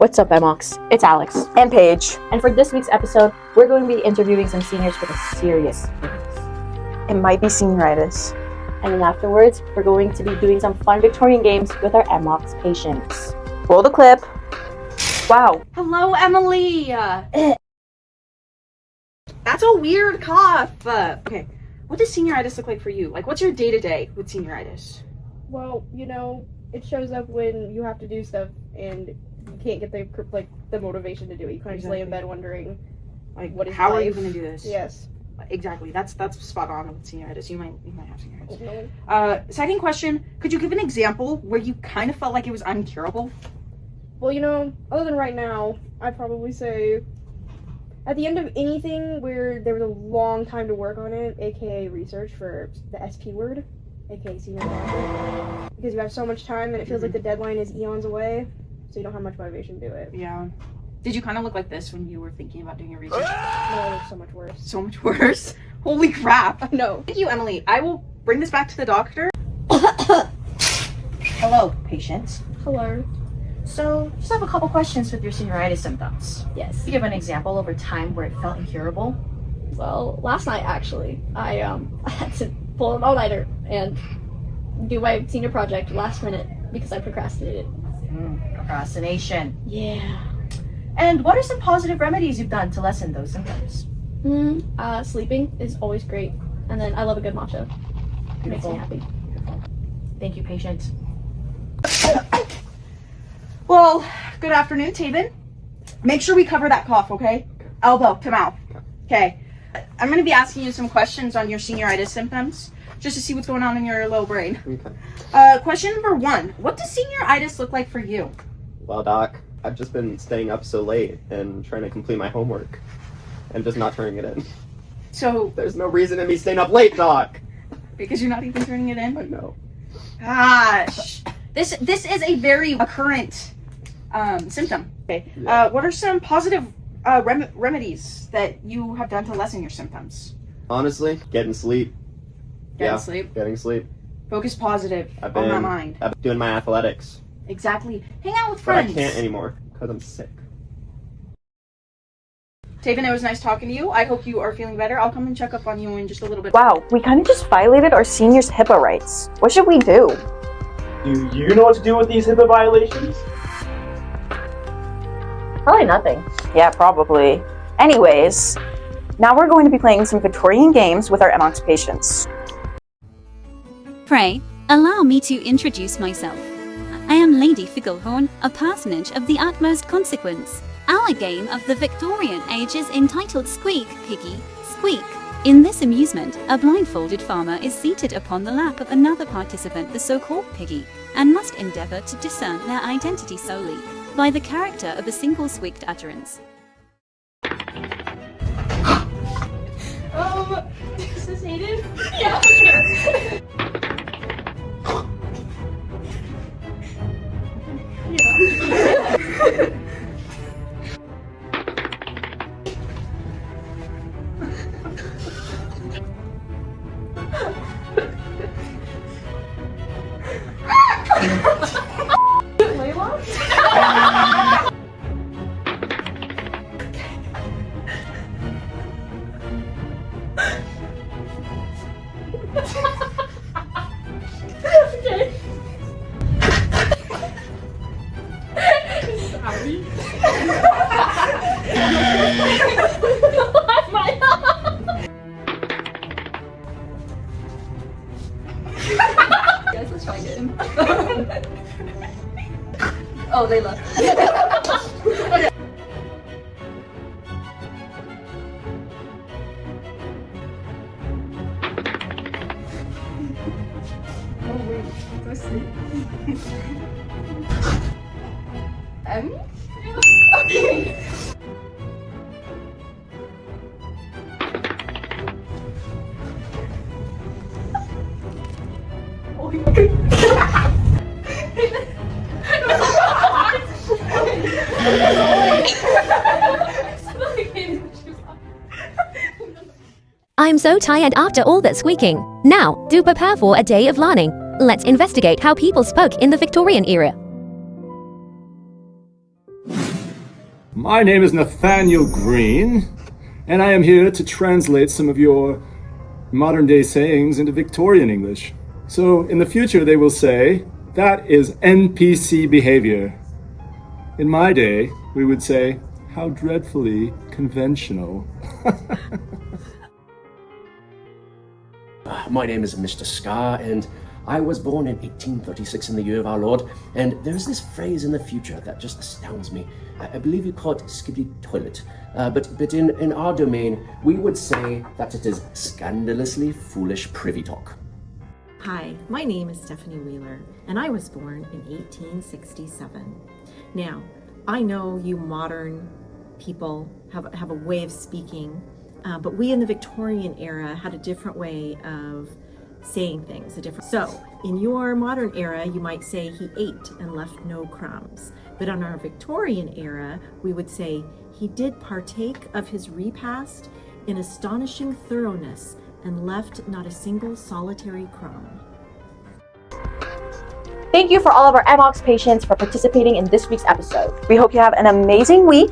What's up, Emox? It's Alex. And Paige. And for this week's episode, we're going to be interviewing some seniors with a serious illness. It might be senioritis. And then afterwards, we're going to be doing some fun Victorian games with our Emox patients. Roll the clip. Wow. Hello, Emily. That's a weird cough. Okay, what does senioritis look like for you? Like, what's your day-to-day with senioritis? Well, it shows up when you have to do stuff and you can't get the motivation to do it. You kind of just lay in bed wondering, what is how life? are you going to do this? Yes. Exactly. That's spot on with senioritis. You might have senioritis. No. Second question: could you give an example where you kind of felt like it was uncurable? Well, other than right now, I'd probably say at the end of anything where there was a long time to work on it, aka research for the SP word, aka senior project, because you have so much time and it feels like the deadline is eons away, so you don't have much motivation to do it. Yeah. Did you kind of look like this when you were thinking about doing your research? No, it looks so much worse. So much worse. Holy crap. No. Thank you, Emily. I will bring this back to the doctor. Hello, patients. Hello. So, just have a couple questions with your senioritis symptoms. Yes. Can you give an example of a time where it felt incurable? Well, last night actually, I had to pull an all-nighter and do my senior project last minute because I procrastinated. Procrastination. Yeah. And what are some positive remedies you've done to lessen those symptoms? Sleeping is always great, and then I love a good matcha. It makes me happy. Thank you, patient. Well, good afternoon, Taven. Make sure we cover that cough, okay? Elbow to mouth. Okay. I'm going to be asking you some questions on your senioritis symptoms, just to see what's going on in your little brain. Okay. Question number 1. What does senioritis look like for you? Well, Doc, I've just been staying up so late and trying to complete my homework and just not turning it in. So, There's no reason in me staying up late, Doc. because you're not even turning it in? I know. Gosh. This is a very current symptom. Okay. Yeah. What are some positive remedies that you have done to lessen your symptoms? Honestly, getting sleep. Getting sleep. Getting sleep. Focus positive I've on been that mind. doing my athletics, Exactly. Hang out with but I friends. can't anymore because I'm sick. Taven, it was nice talking to you. I hope you are feeling better. I'll come and check up on you in just a little bit. Wow, we kind of just violated our seniors' HIPAA rights. What should we do? Do you know what to do with these HIPAA violations? Probably nothing. Yeah, probably. Anyways, now we're going to be playing some Victorian games with our Emox patients. Pray, allow me to introduce myself. I am Lady Ficklehorn, a personage of the utmost consequence. Our game of the Victorian age is entitled Squeak, Piggy, Squeak. In this amusement, a blindfolded farmer is seated upon the lap of another participant, the so-called Piggy, and must endeavor to discern their identity solely by the character of a single squeaked utterance. Is this Aiden? Yeah. Guys, let's find him. Oh, they left. I'm so tired after all that squeaking. Now, do prepare for a day of learning. Let's investigate how people spoke in the Victorian era. My name is Nathaniel Green, and I am here to translate some of your modern day sayings into Victorian English. So in the future they will say, that is NPC behavior. In my day, we would say, how dreadfully conventional. My name is Mr. Scar, and I was born in 1836 in the year of our Lord, and there's this phrase in the future that just astounds me. I believe you call it skibbity toilet, but in our domain, we would say that it is scandalously foolish privy talk. Hi, my name is Stephanie Wheeler, and I was born in 1867. Now, I know you modern people have a way of speaking, but we in the Victorian era had a different way of saying things. So, in your modern era, you might say he ate and left no crumbs. But on our Victorian era, we would say he did partake of his repast in astonishing thoroughness and left not a single solitary crumb. Thank you for all of our MOX patients for participating in this week's episode. We hope you have an amazing week.